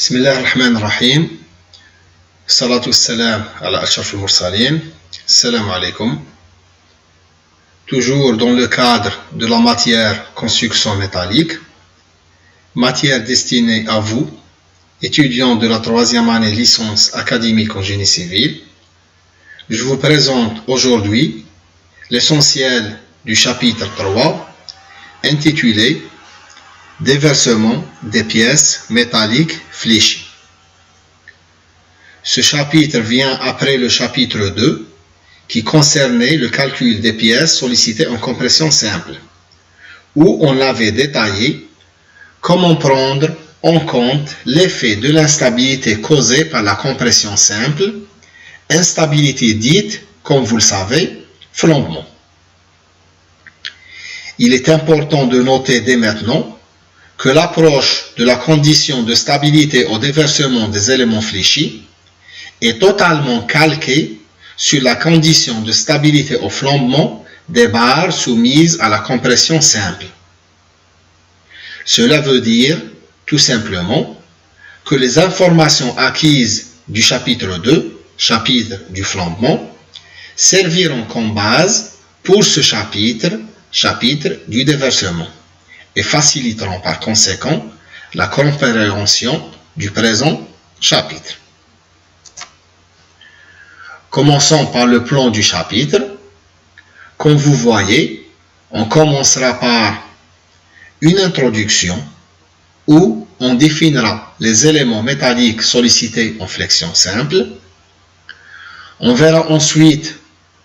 بسم الله الرحمن الرحيم الصلاة والسلام على أشرف المرسلين السلام عليكم. Toujours dans le cadre de la matière construction métallique, matière destinée à vous, étudiants de la troisième année licence académique en génie civil, je vous présente aujourd'hui l'essentiel du chapitre 3 intitulé Déversement des pièces métalliques fléchies. Ce chapitre vient après le chapitre 2 qui concernait le calcul des pièces sollicitées en compression simple, où on avait détaillé comment prendre en compte l'effet de l'instabilité causée par la compression simple, instabilité dite, comme vous le savez, flambement. Il est important de noter dès maintenant que l'approche de la condition de stabilité au déversement des éléments fléchis est totalement calquée sur la condition de stabilité au flambement des barres soumises à la compression simple. Cela veut dire, tout simplement, que les informations acquises du chapitre 2, chapitre du flambement, serviront comme base pour ce chapitre du déversement, et faciliteront par conséquent la compréhension du présent chapitre. Commençons par le plan du chapitre. Comme vous voyez, on commencera par une introduction où on définira les éléments métalliques sollicités en flexion simple. On verra ensuite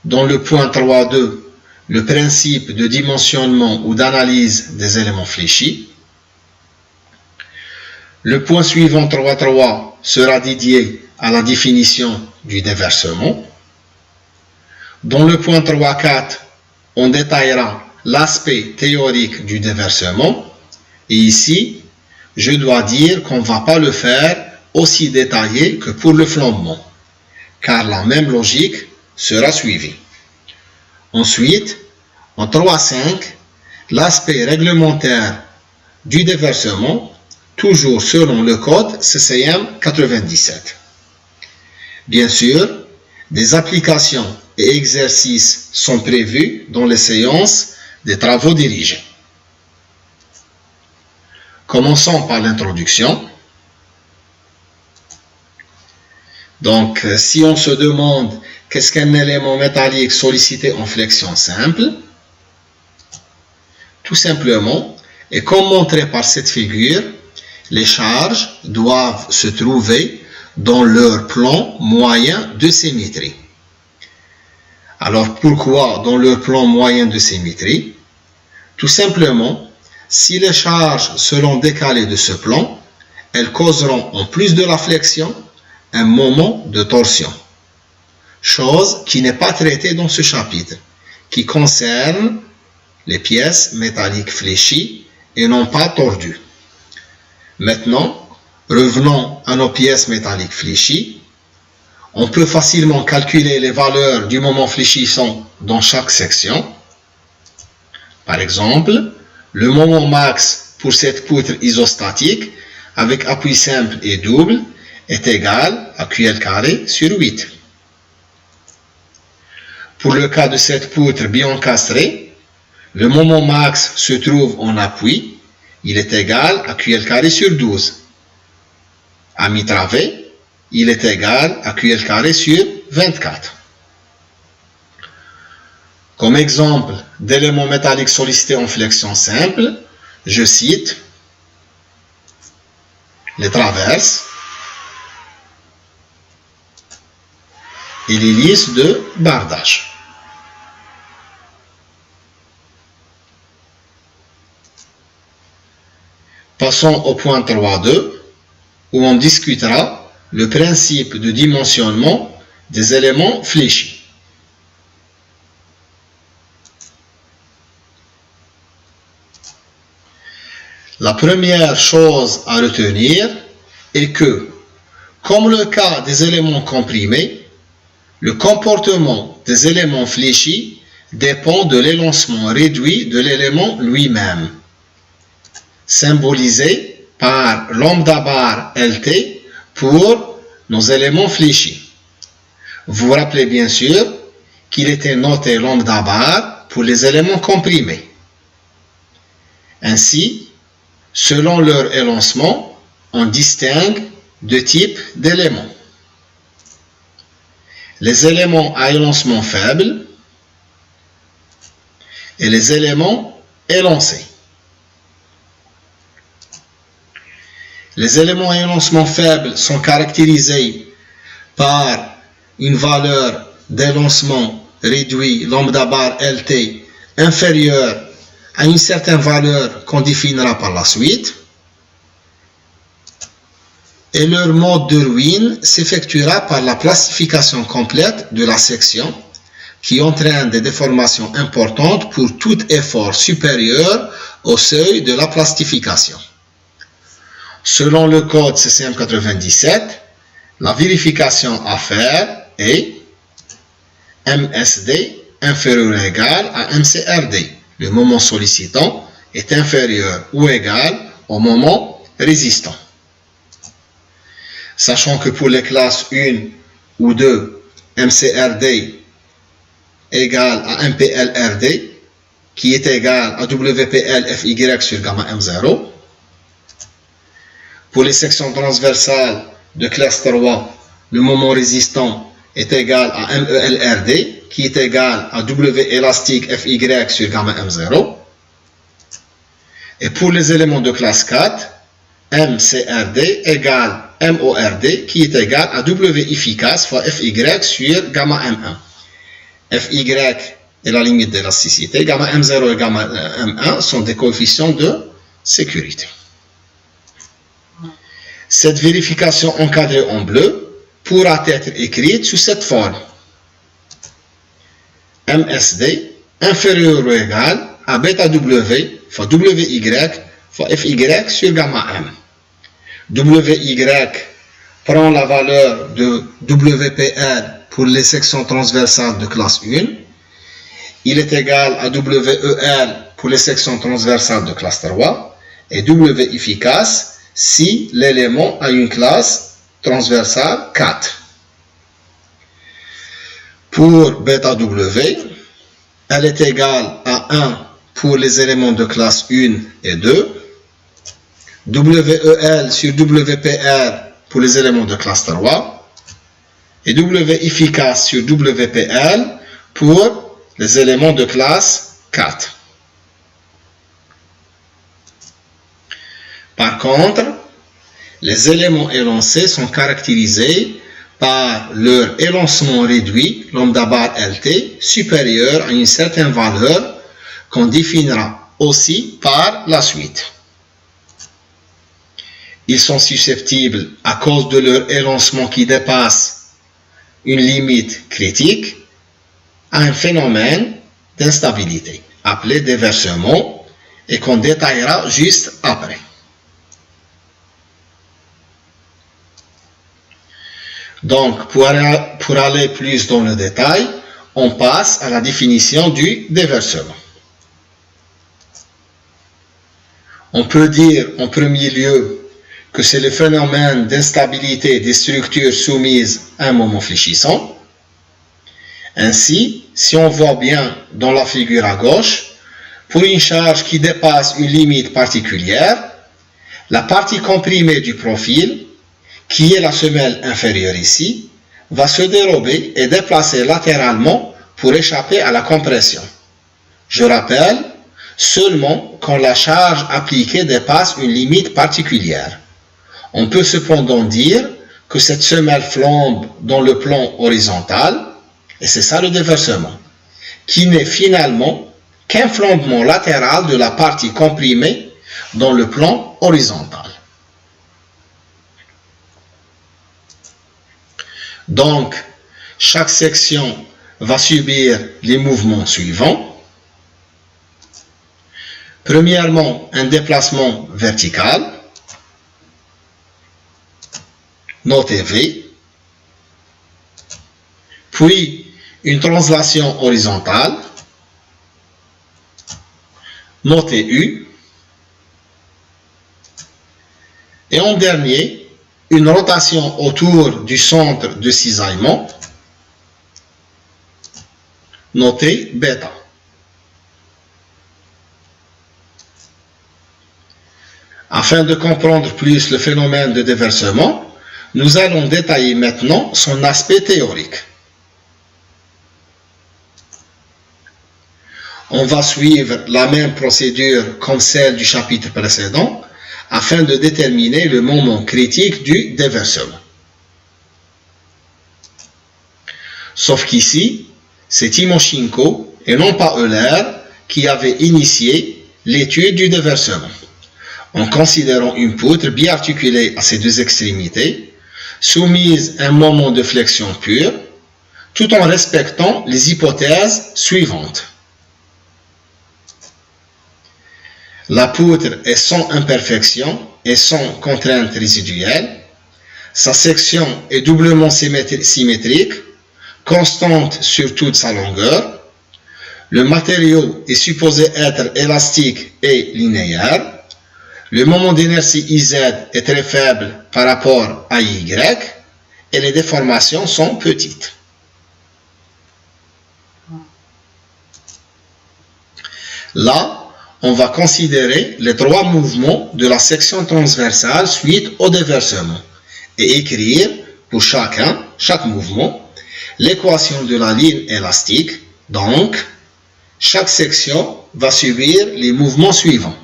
dans le point 3.2 le principe de dimensionnement ou d'analyse des éléments fléchis. Le point suivant 3.3 sera dédié à la définition du déversement. Dans le point 3.4, on détaillera l'aspect théorique du déversement. Et ici, je dois dire qu'on ne va pas le faire aussi détaillé que pour le flambement, car la même logique sera suivie. Ensuite, en 3.5, l'aspect réglementaire du déversement, toujours selon le code CCM 97. Bien sûr, des applications et exercices sont prévus dans les séances des travaux dirigés. Commençons par l'introduction. Donc, si on se demande qu'est-ce qu'un élément métallique sollicité en flexion simple, tout simplement, et comme montré par cette figure, les charges doivent se trouver dans leur plan moyen de symétrie. Alors pourquoi dans leur plan moyen de symétrie? Tout simplement, si les charges seront décalées de ce plan, elles causeront en plus de la flexion un moment de torsion. Chose qui n'est pas traitée dans ce chapitre, qui concerne les pièces métalliques fléchies et non pas tordues. Maintenant, revenons à nos pièces métalliques fléchies. On peut facilement calculer les valeurs du moment fléchissant dans chaque section. Par exemple, le moment max pour cette poutre isostatique avec appui simple et double est égal à QL carré sur 8. Pour le cas de cette poutre bi-encastrée, le moment max se trouve en appui, il est égal à QL carré sur 12. À mi-travée, il est égal à QL carré sur 24. Comme exemple d'éléments métalliques sollicités en flexion simple, je cite les traverses et les listes de bardage. Passons au point 3.2 où on discutera le principe de dimensionnement des éléments fléchis. La première chose à retenir est que, comme le cas des éléments comprimés, le comportement des éléments fléchis dépend de l'élancement réduit de l'élément lui-même, symbolisé par lambda bar LT pour nos éléments fléchis. Vous vous rappelez bien sûr qu'il était noté lambda bar pour les éléments comprimés. Ainsi, selon leur élancement, on distingue deux types d'éléments. Les éléments à élancement faible et les éléments élancés. Les éléments à élancement faible sont caractérisés par une valeur d'élancement réduit lambda bar LT inférieure à une certaine valeur qu'on définira par la suite. Et leur mode de ruine s'effectuera par la plastification complète de la section qui entraîne des déformations importantes pour tout effort supérieur au seuil de la plastification. Selon le code CCM 97, la vérification à faire est MSD inférieur ou égal à MCRD. Le moment sollicitant est inférieur ou égal au moment résistant. Sachant que pour les classes 1 ou 2, MCRD égale à MPLRD, qui est égal à WPL FY sur gamma M0. Pour les sections transversales de classe 3, le moment résistant est égal à MELRD, qui est égal à W élastique FY sur gamma M0. Et pour les éléments de classe 4, MCRD égale MORD, qui est égal à W efficace fois FY sur gamma M1. FY est la limite d'élasticité, gamma M0 et gamma M1 sont des coefficients de sécurité. Cette vérification encadrée en bleu pourra être écrite sous cette forme. MSD inférieur ou égal à bêta W fois WY fois FY sur gamma M. WY prend la valeur de WPR pour les sections transversales de classe 1. Il est égal à WEL pour les sections transversales de classe 3 et W efficace si l'élément a une classe transversale 4. Pour bêta W, elle est égale à 1 pour les éléments de classe 1 et 2, WEL sur WPR pour les éléments de classe 3, et W efficace sur WPL pour les éléments de classe 4. Par contre, les éléments élancés sont caractérisés par leur élancement réduit, lambda bar LT, supérieur à une certaine valeur qu'on définira aussi par la suite. Ils sont susceptibles, à cause de leur élancement qui dépasse une limite critique, à un phénomène d'instabilité, appelé déversement, et qu'on détaillera juste après. Donc, pour aller plus dans le détail, on passe à la définition du déversement. On peut dire en premier lieu que c'est le phénomène d'instabilité des structures soumises à un moment fléchissant. Ainsi, si on voit bien dans la figure à gauche, pour une charge qui dépasse une limite particulière, la partie comprimée du profil, qui est la semelle inférieure ici, va se dérober et déplacer latéralement pour échapper à la compression. Je rappelle, seulement quand la charge appliquée dépasse une limite particulière. On peut cependant dire que cette semelle flambe dans le plan horizontal, et c'est ça le déversement, qui n'est finalement qu'un flambement latéral de la partie comprimée dans le plan horizontal. Donc, chaque section va subir les mouvements suivants. Premièrement, un déplacement vertical, noté V, puis une translation horizontale, noté U, Et en dernier, une rotation autour du centre de cisaillement, notée bêta. Afin de comprendre plus le phénomène de déversement, nous allons détailler maintenant son aspect théorique. On va suivre la même procédure comme celle du chapitre précédent afin de déterminer le moment critique du déversement. Sauf qu'ici, c'est Timoshenko et non pas Euler qui avait initié l'étude du déversement, en considérant une poutre biarticulée à ses deux extrémités, soumise à un moment de flexion pure, tout en respectant les hypothèses suivantes. La poutre est sans imperfection et sans contrainte résiduelle. Sa section est doublement symétrique, constante sur toute sa longueur. Le matériau est supposé être élastique et linéaire. Le moment d'inertie IZ est très faible par rapport à Y et les déformations sont petites. Là, on va considérer les trois mouvements de la section transversale suite au déversement et écrire pour chaque mouvement l'équation de la ligne élastique. Donc, chaque section va subir les mouvements suivants.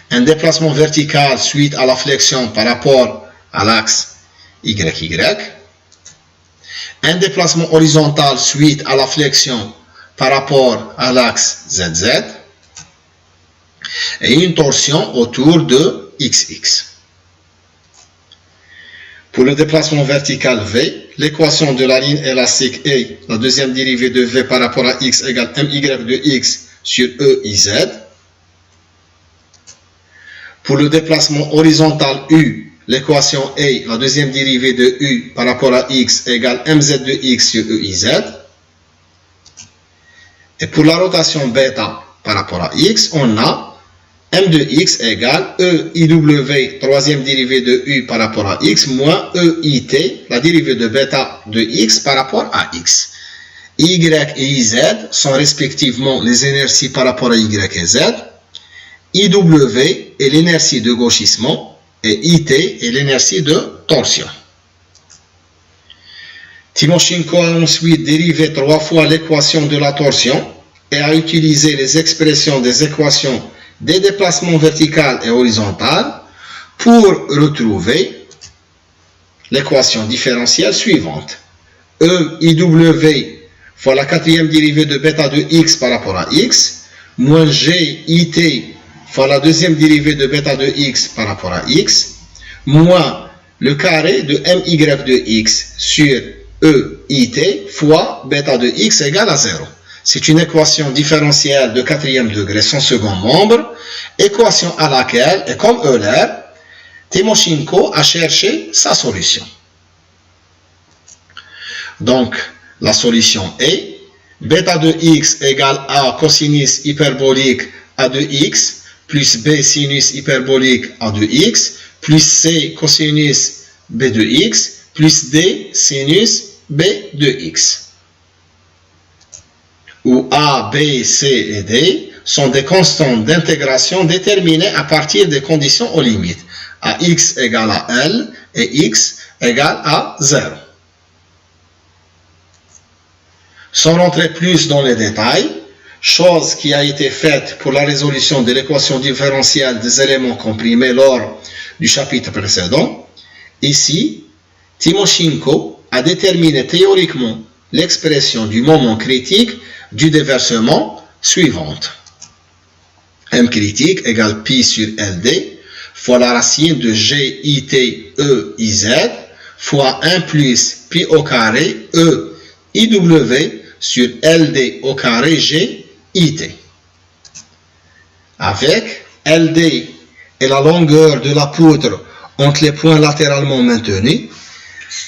Un déplacement vertical suite à la flexion par rapport à l'axe YY. Un déplacement horizontal suite à la flexion par rapport à l'axe ZZ. Et une torsion autour de XX. Pour le déplacement vertical V, l'équation de la ligne élastique est la deuxième dérivée de V par rapport à X égale MY de X sur EIZ. Pour le déplacement horizontal U, l'équation est la deuxième dérivée de U par rapport à X égale MZ de X sur EIZ. Et pour la rotation bêta par rapport à X, on a M de X égale EIW, troisième dérivée de U par rapport à X, moins EIT, la dérivée de bêta de X par rapport à X. Y et IZ sont respectivement les inerties par rapport à Y et Z. IW est l'inertie de gauchissement et IT est l'inertie de torsion. Timoshenko a ensuite dérivé 3 fois l'équation de la torsion et a utilisé les expressions des équations des déplacements vertical et horizontal pour retrouver l'équation différentielle suivante. EIW fois la quatrième dérivée de bêta de X par rapport à X, moins GIT fois la deuxième dérivée de bêta de X par rapport à X, moins le carré de MY de X sur EIT fois bêta de X égale à 0. C'est une équation différentielle de quatrième degré sans second membre, équation à laquelle, et comme Euler, Timoshenko a cherché sa solution. Donc, la solution est bêta de X égale A cosinus hyperbolique A de X plus B sinus hyperbolique A de X plus C cosinus B de X plus D sinus B de X. Où A, B, C et D sont des constantes d'intégration déterminées à partir des conditions aux limites, à x égale à L et x égale à 0. Sans rentrer plus dans les détails, chose qui a été faite pour la résolution de l'équation différentielle des éléments comprimés lors du chapitre précédent, ici, Timoshenko a déterminé théoriquement l'expression du moment critique du déversement suivante. M critique égale pi sur LD fois la racine de GIT EIZ fois 1 plus pi au carré EIW sur LD au carré GIT. Avec LD et la longueur de la poutre entre les points latéralement maintenus,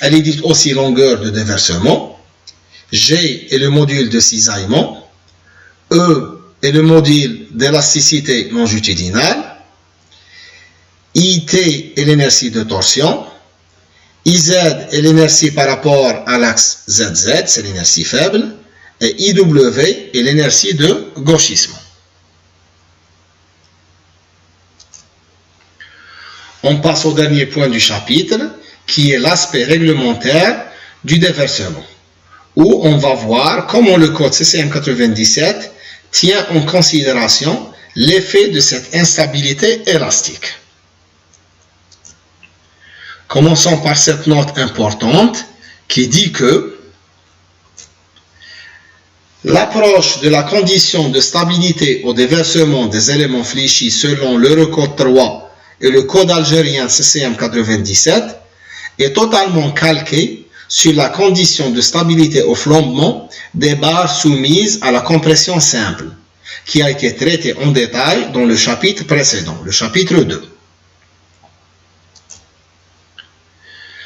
elle est dite aussi longueur de déversement. G est le module de cisaillement, E est le module d'élasticité longitudinale, IT est l'inertie de torsion, IZ est l'inertie par rapport à l'axe ZZ, c'est l'inertie faible, et IW est l'inertie de gauchissement. On passe au dernier point du chapitre, qui est l'aspect réglementaire du déversement, où on va voir comment le code CCM 97 tient en considération l'effet de cette instabilité élastique. Commençons par cette note importante qui dit que l'approche de la condition de stabilité au déversement des éléments fléchis selon l'Eurocode 3 et le code algérien CCM 97 est totalement calquée sur la condition de stabilité au flambement des barres soumises à la compression simple, qui a été traitée en détail dans le chapitre précédent, le chapitre 2.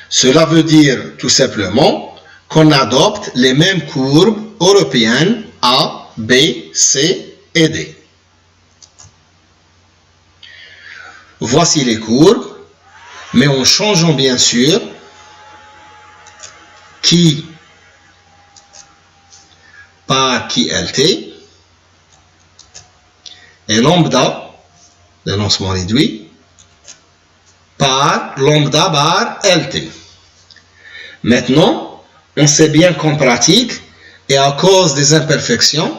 Cela veut dire tout simplement qu'on adopte les mêmes courbes européennes A, B, C et D. Voici les courbes, mais en changeant bien sûr qui par QLT et lambda, le lancement réduit, par lambda bar LT. Maintenant, on sait bien qu'en pratique, et à cause des imperfections,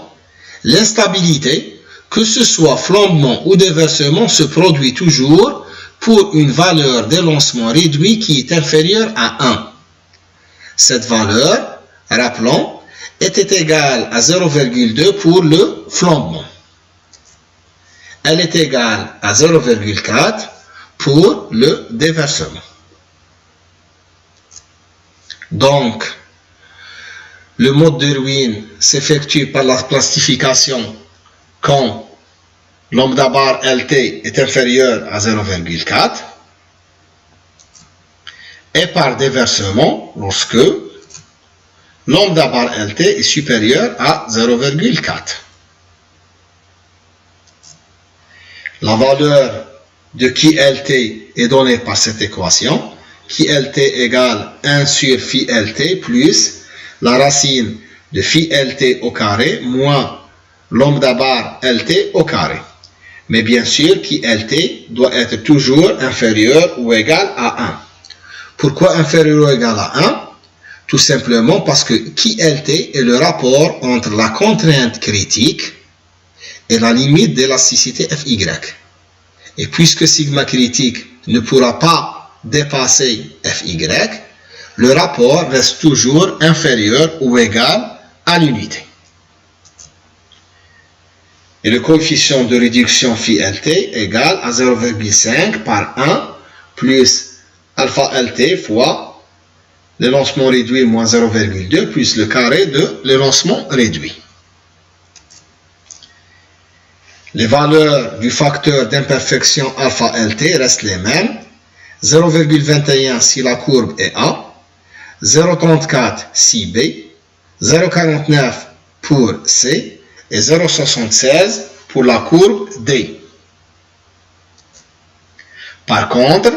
l'instabilité, que ce soit flambement ou déversement, se produit toujours pour une valeur d'élancement réduit qui est inférieure à 1. Cette valeur, rappelons, était égale à 0,2 pour le flambement. Elle est égale à 0,4 pour le déversement. Donc, le mode de ruine s'effectue par la plastification quand lambda bar LT est inférieur à 0,4 et par déversement lorsque lambda bar LT est supérieur à 0,4. La valeur de QLT est donnée par cette équation. QLT égale 1 sur phi LT plus la racine de phi LT au carré moins lambda bar LT au carré. Mais bien sûr, QLT doit être toujours inférieur ou égal à 1. Pourquoi inférieur ou égal à 1? Tout simplement parce que QLT est le rapport entre la contrainte critique et la limite d'élasticité Fy. Et puisque sigma critique ne pourra pas dépasser Fy, le rapport reste toujours inférieur ou égal à l'unité. Et le coefficient de réduction phi LT égale à 0,5 par 1 plus alpha LT fois l'élancement réduit moins 0,2 plus le carré de l'élancement réduit. Les valeurs du facteur d'imperfection alpha LT restent les mêmes. 0,21 si la courbe est A, 0,34 si B, 0,49 pour C et 0,76 pour la courbe D. Par contre,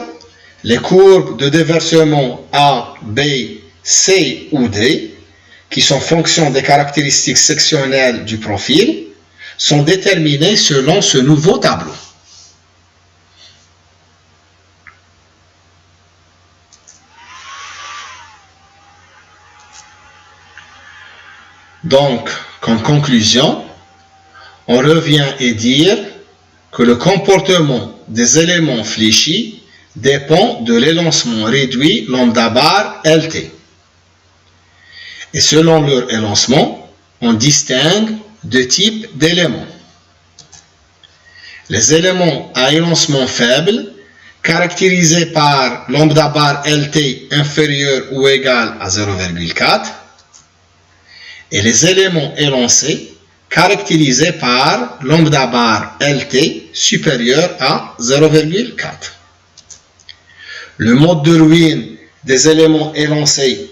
les courbes de déversement A, B, C ou D, qui sont fonction des caractéristiques sectionnelles du profil, sont déterminées selon ce nouveau tableau. Donc, comme conclusion, on revient et dire que le comportement des éléments fléchis dépend de l'élancement réduit lambda bar LT. Et selon leur élancement, on distingue deux types d'éléments. Les éléments à élancement faible, caractérisés par lambda bar LT inférieur ou égal à 0,4, et les éléments élancés, caractérisés par lambda bar LT supérieur à 0,4. Le mode de ruine des éléments élancés,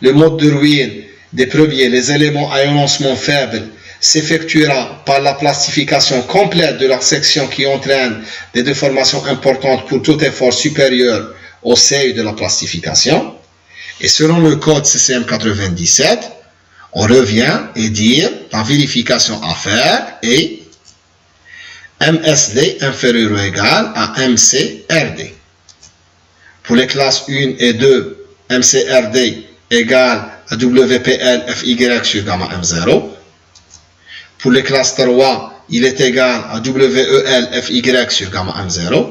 le mode de ruine des premiers, les éléments à élancement faible, s'effectuera par la plastification complète de la section qui entraîne des déformations importantes pour tout effort supérieur au seuil de la plastification. Et selon le code CCM 97, on revient et dire la vérification à faire est MSD inférieur ou égal à MCRD. Pour les classes 1 et 2, MCRD égale à WPL FY sur gamma M0. Pour les classes 3, il est égal à WEL FY sur gamma M0.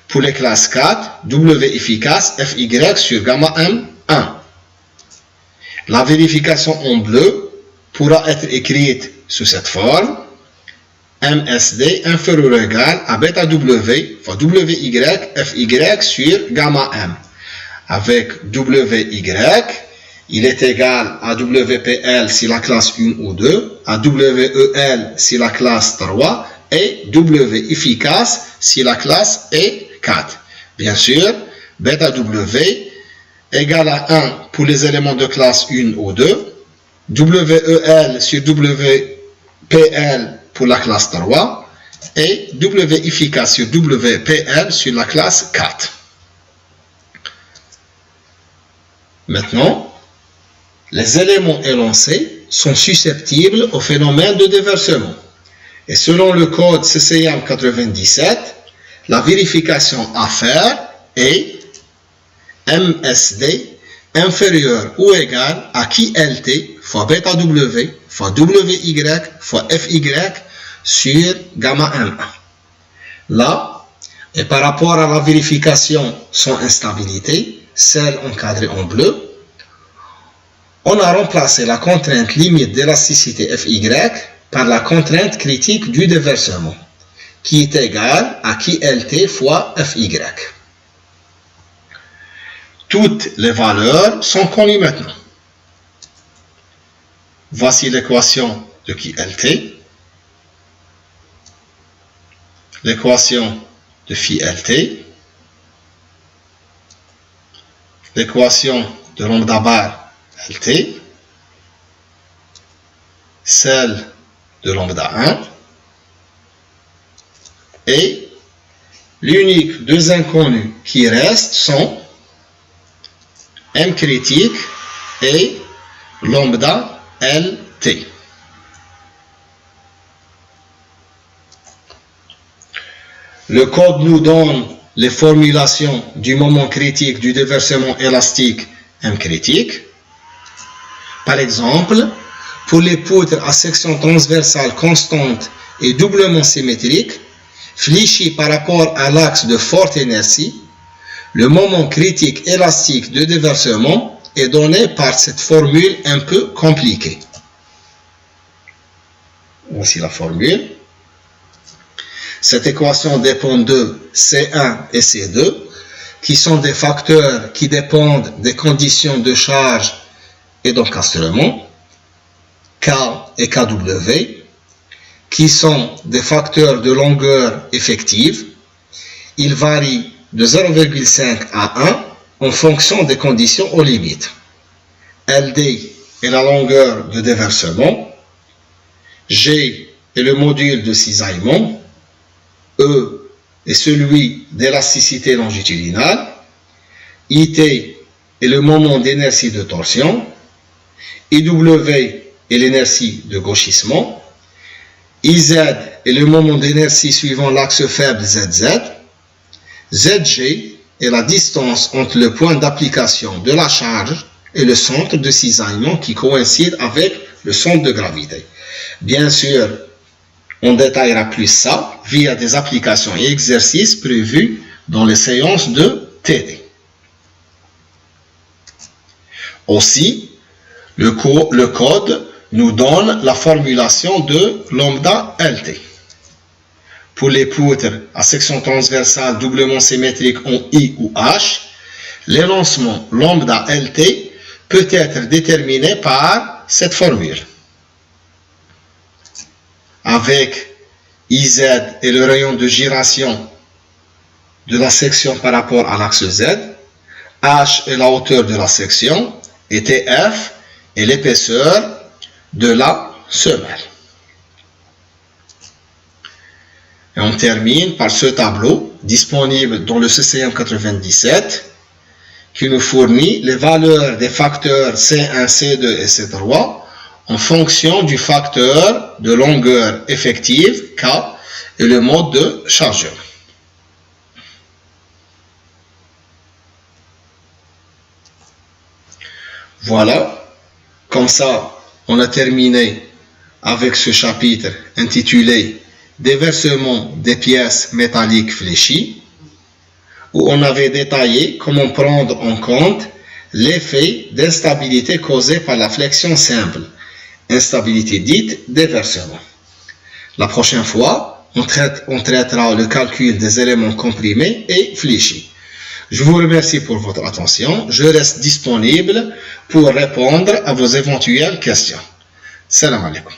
Pour les classes 4, W efficace FY sur gamma M1. La vérification en bleu pourra être écrite sous cette forme. MSD inférieur ou égal à bêta W fois WY FY sur gamma M. Avec WY, il est égal à WPL si la classe 1 ou 2, à WEL si la classe 3 et W efficace si la classe est 4. Bien sûr, bêta W égale à 1 pour les éléments de classe 1 ou 2, WEL sur WPL pour la classe 3 et W efficace sur WPL sur la classe 4. Maintenant, les éléments énoncés sont susceptibles au phénomène de déversement. Et selon le code CCM 97, la vérification à faire est MSD inférieur ou égal à QLT fois bêta W fois WY fois FY sur gamma M1. Là, et par rapport à la vérification sans instabilité, celle encadrée en bleu, on a remplacé la contrainte limite d'élasticité FY par la contrainte critique du déversement, qui est égale à QLT fois FY. Toutes les valeurs sont connues maintenant. Voici l'équation de QLT, l'équation de phi-LT, l'équation de lambda bar LT, celle de lambda 1, et l'unique deux inconnus qui restent sont M critique et lambda LT. Le code nous donne les formulations du moment critique du déversement élastique M critique. Par exemple, pour les poutres à section transversale constante et doublement symétrique, fléchies par rapport à l'axe de forte inertie, le moment critique élastique de déversement est donné par cette formule un peu compliquée. Voici la formule. Cette équation dépend de C1 et C2, qui sont des facteurs qui dépendent des conditions de charge et d'encastrement, K et KW, qui sont des facteurs de longueur effective. Ils varient de 0,5 à 1 en fonction des conditions aux limites. LD est la longueur de déversement, G est le module de cisaillement, E est celui d'élasticité longitudinale, IT est le moment d'inertie de torsion, IW est l'inertie de gauchissement, IZ est le moment d'inertie suivant l'axe faible ZZ, ZG est la distance entre le point d'application de la charge et le centre de cisaillement qui coïncide avec le centre de gravité. Bien sûr, on détaillera plus ça via des applications et exercices prévus dans les séances de TD. Aussi, le code nous donne la formulation de lambda LT. Pour les poutres à section transversale doublement symétrique en I ou H, l'énoncement lambda LT peut être déterminé par cette formule. Avec IZ et le rayon de gyration de la section par rapport à l'axe Z, H est la hauteur de la section et TF est l'épaisseur de la semelle. Et on termine par ce tableau disponible dans le CCM 97 qui nous fournit les valeurs des facteurs C1, C2 et C3 en fonction du facteur de longueur effective K et le mode de chargeur. Voilà, comme ça, on a terminé avec ce chapitre intitulé « Déversement des pièces métalliques fléchies » où on avait détaillé comment prendre en compte l'effet d'instabilité causé par la flexion simple, instabilité dite déversement. La prochaine fois, on traitera le calcul des éléments comprimés et fléchis. Je vous remercie pour votre attention. Je reste disponible pour répondre à vos éventuelles questions. Salam alaikum.